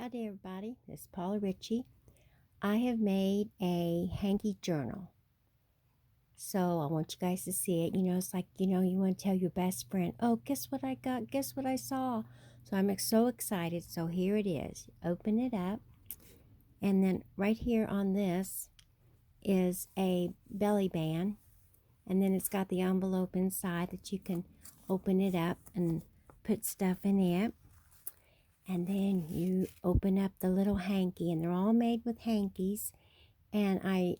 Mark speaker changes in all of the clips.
Speaker 1: Howdy everybody, this is Paula Ritchie. I have made a hanky journal. So I want you guys to see it. It's like, you want to tell your best friend, oh, guess what I got? Guess what I saw? So I'm so excited. So here it is. Open it up. And then right here on this is a belly band. And then it's got the envelope inside that you can open it up and put stuff in it. And then you open up the little hanky, and they're all made with hankies. And I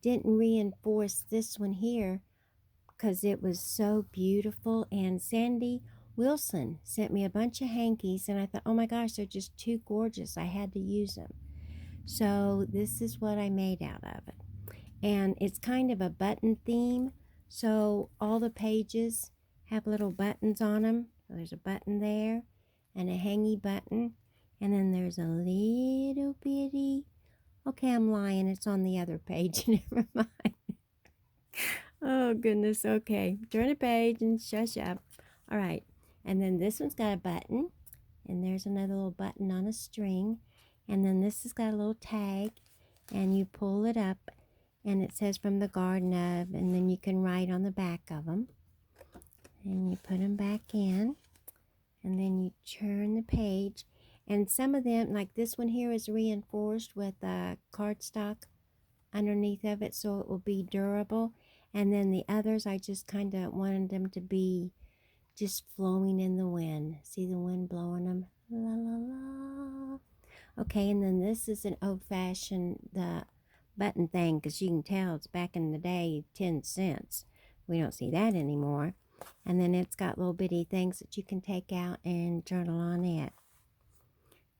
Speaker 1: didn't reinforce this one here because it was so beautiful. And Sandy Wilson sent me a bunch of hankies, and I thought, oh my gosh, they're just too gorgeous. I had to use them. So this is what I made out of it. And it's kind of a button theme. So all the pages have little buttons on them. So there's a button there and a hangy button. And then there's a little bitty, okay, I'm lying, it's on the other page. Never mind. Oh goodness, okay. Turn the page and shush up. All right. And then this one's got a button. And there's another little button on a string. And then this has got a little tag. And you pull it up. And it says from the Garden of. And then you can write on the back of them. And you put them back in. And then you turn the page. And some of them, like this one here, is reinforced with cardstock underneath of it, so it will be durable. And then the others, I just kind of wanted them to be just flowing in the wind. See the wind blowing them? La, la, la. Okay, and then this is an old-fashioned button thing, because you can tell it's back in the day, 10 cents. We don't see that anymore. And then it's got little bitty things that you can take out and journal on it.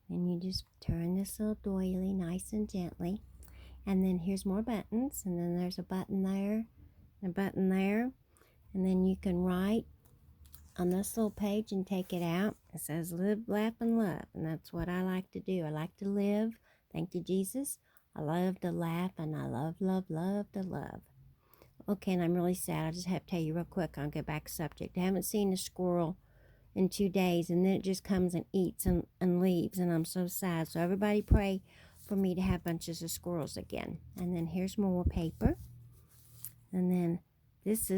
Speaker 1: And you just turn this little doily nice and gently. And then here's more buttons. And then there's a button there, and a button there. And then you can write on this little page and take it out. It says live, laugh, and love. And that's what I like to do. I like to live. Thank you, Jesus. I love to laugh, and I love, love, love to love. Okay, and I'm really sad. I just have to tell you real quick. I'll get back to subject. I haven't seen a squirrel in 2 days, and then it just comes and eats and leaves, and I'm so sad. So everybody pray for me to have bunches of squirrels again. And then here's more paper. And then this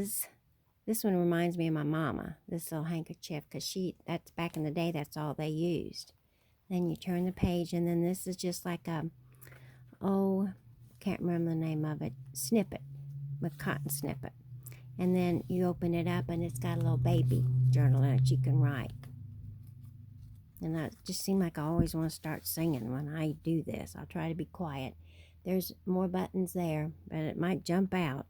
Speaker 1: one reminds me of my mama, this little handkerchief, because that's back in the day, that's all they used. Then you turn the page, and then this is just like can't remember the name of it, snippet, with cotton snippet. And then you open it up, and it's got a little baby journal in it you can write. And I just seem like I always want to start singing when I do this. I'll try to be quiet. There's more buttons there, but it might jump out.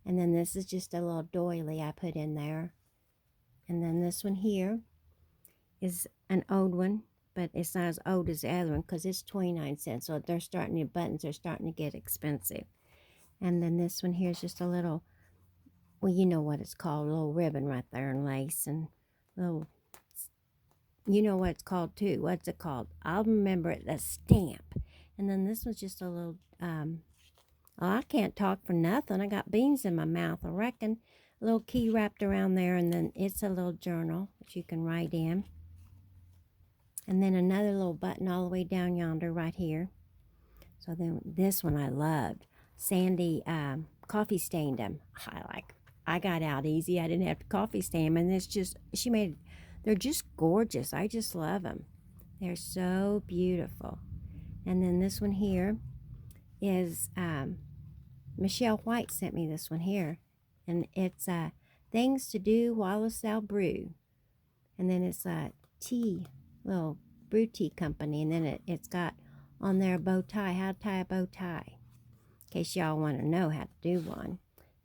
Speaker 1: And then this is just a little doily I put in there. And then this one here is an old one, but it's not as old as the other one because it's 29 cents. So the buttons are starting to get expensive. And then this one here is just a little, well, you know what it's called, a little ribbon right there and lace and little, you know what it's called too. What's it called? I'll remember it, a stamp. And then this was just a little, I can't talk for nothing. I got beans in my mouth, I reckon. A little key wrapped around there, and then it's a little journal that you can write in. And then another little button all the way down yonder right here. So then this one I loved. Sandy coffee stained them. I got out easy. I didn't have to coffee stain them. And it's just, they're just gorgeous. I just love them. They're so beautiful. And then this one here is, Michelle White sent me this one here. And it's things to do while thou brew. And then it's a little brew tea company. And then it's got on there a bow tie, how to tie a bow tie. In case y'all want to know how to do one.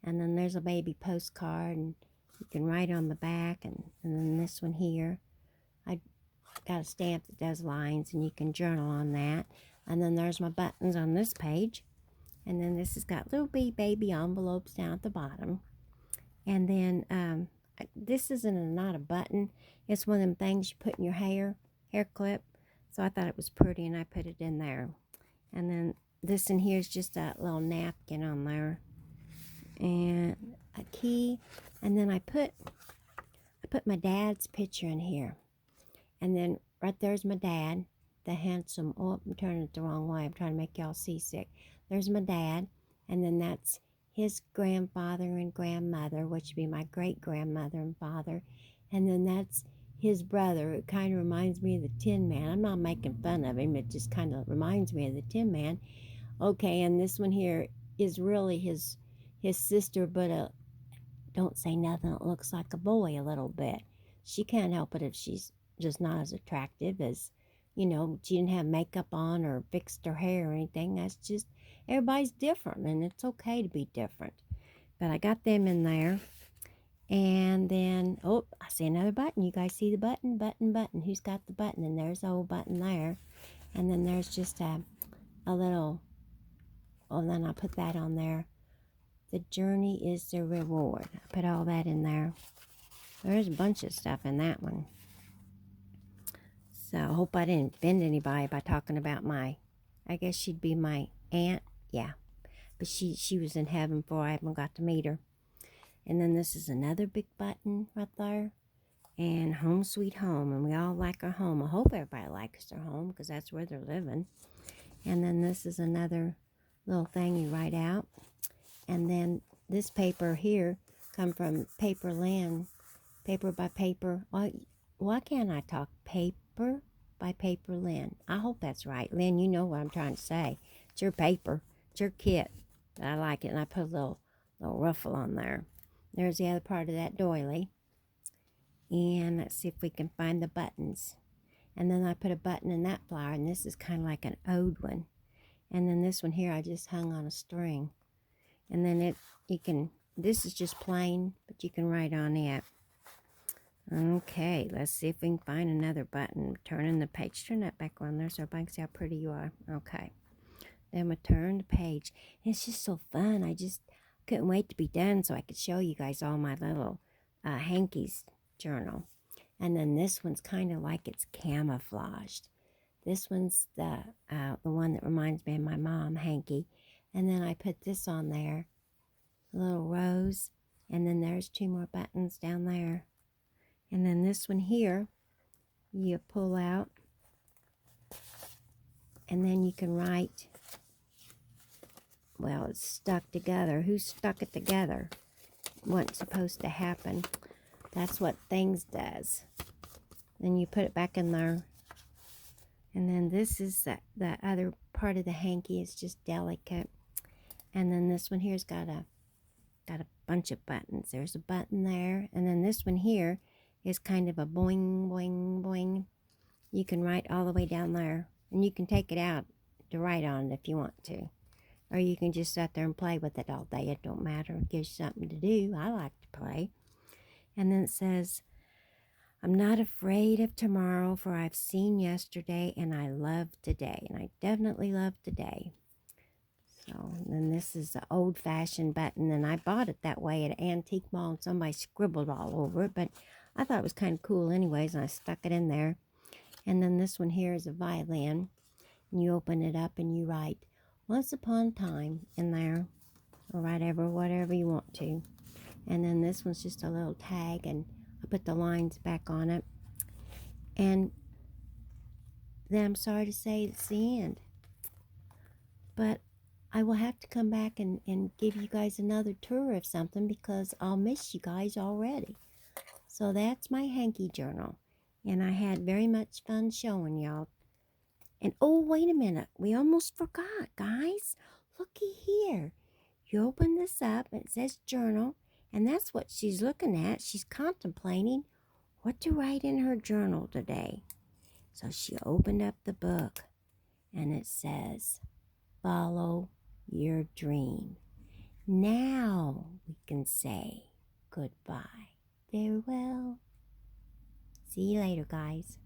Speaker 1: And then there's a baby postcard, and you can write on the back. And then this one here, I got a stamp that does lines, and you can journal on that. And then there's my buttons on this page. And then this has got little baby envelopes down at the bottom. And then this isn't not a button. It's one of them things you put in your hair clip. So I thought it was pretty, and I put it in there. And then this in here is just a little napkin on there. And a key. And then I put my dad's picture in here. And then right there's my dad. the handsome, oh, I'm turning it the wrong way. I'm trying to make y'all seasick. There's my dad, and then that's his grandfather and grandmother, which would be my great-grandmother and father. And then that's his brother. It kind of reminds me of the Tin Man. I'm not making fun of him. It just kind of reminds me of the Tin Man. Okay, and this one here is really his sister, but don't say nothing. It looks like a boy a little bit. She can't help it if she's just not as attractive as, she didn't have makeup on or fixed her hair or anything. That's just, everybody's different, and it's okay to be different. But I got them in there. And then, oh, I see another button. You guys see the button? Button. Who's got the button? And there's the old button there. And then there's just a little, oh, then I put that on there. The journey is the reward. I put all that in there. There's a bunch of stuff in that one. So I hope I didn't offend anybody by talking about I guess she'd be my aunt. Yeah. But she was in heaven before I even got to meet her. And then this is another big button right there. And home sweet home. And we all like our home. I hope everybody likes their home because that's where they're living. And then this is another little thing you write out. And then this paper here come from Paperland. Paper by Paper. Why can't I talk? Paper by Paper Lynn. I hope that's right. Lynn, you know what I'm trying to say. It's your paper. It's your kit. But I like it. And I put a little ruffle on there. There's the other part of that doily. And let's see if we can find the buttons. And then I put a button in that flower. And this is kind of like an ode one. And then this one here I just hung on a string. And then this is just plain, but you can write on it. Okay, let's see if we can find another button. Turning the page. Turn that back on there so everybody can see how pretty you are. Okay. Then we turn the page. It's just so fun. I just couldn't wait to be done so I could show you guys all my little hankies journal. And then this one's kind of like it's camouflaged. This one's the one that reminds me of my mom, Hanky. And then I put this on there, a little rose. And then there's 2 more buttons down there. And then this one here, you pull out. And then you can write, well, it's stuck together. Who stuck it together? What's supposed to happen? That's what things does. Then you put it back in there. And then this is the other part of the hanky. It's just delicate. And then this one here's got a bunch of buttons. There's a button there. And then this one here is kind of a boing, boing, boing. You can write all the way down there. And you can take it out to write on it if you want to. Or you can just sit there and play with it all day. It don't matter. It gives you something to do. I like to play. And then it says, I'm not afraid of tomorrow, for I've seen yesterday and I love today. And I definitely love today. So then this is the old-fashioned button. And I bought it that way at an antique mall. And somebody scribbled all over it. But I thought it was kind of cool anyways. And I stuck it in there. And then this one here is a violin. And you open it up and you write, Once Upon a Time in there. Or whatever you want to. And then this one's just a little tag. And I put the lines back on it. And then I'm sorry to say it's the end. But I will have to come back and give you guys another tour of something because I'll miss you guys already. So that's my hanky journal. And I had very much fun showing y'all. And oh, wait a minute. We almost forgot, guys. Looky here. You open this up. It says journal. And that's what she's looking at. She's contemplating what to write in her journal today. So she opened up the book. And it says, follow your dream. Now we can say goodbye. Very well. See you later, guys.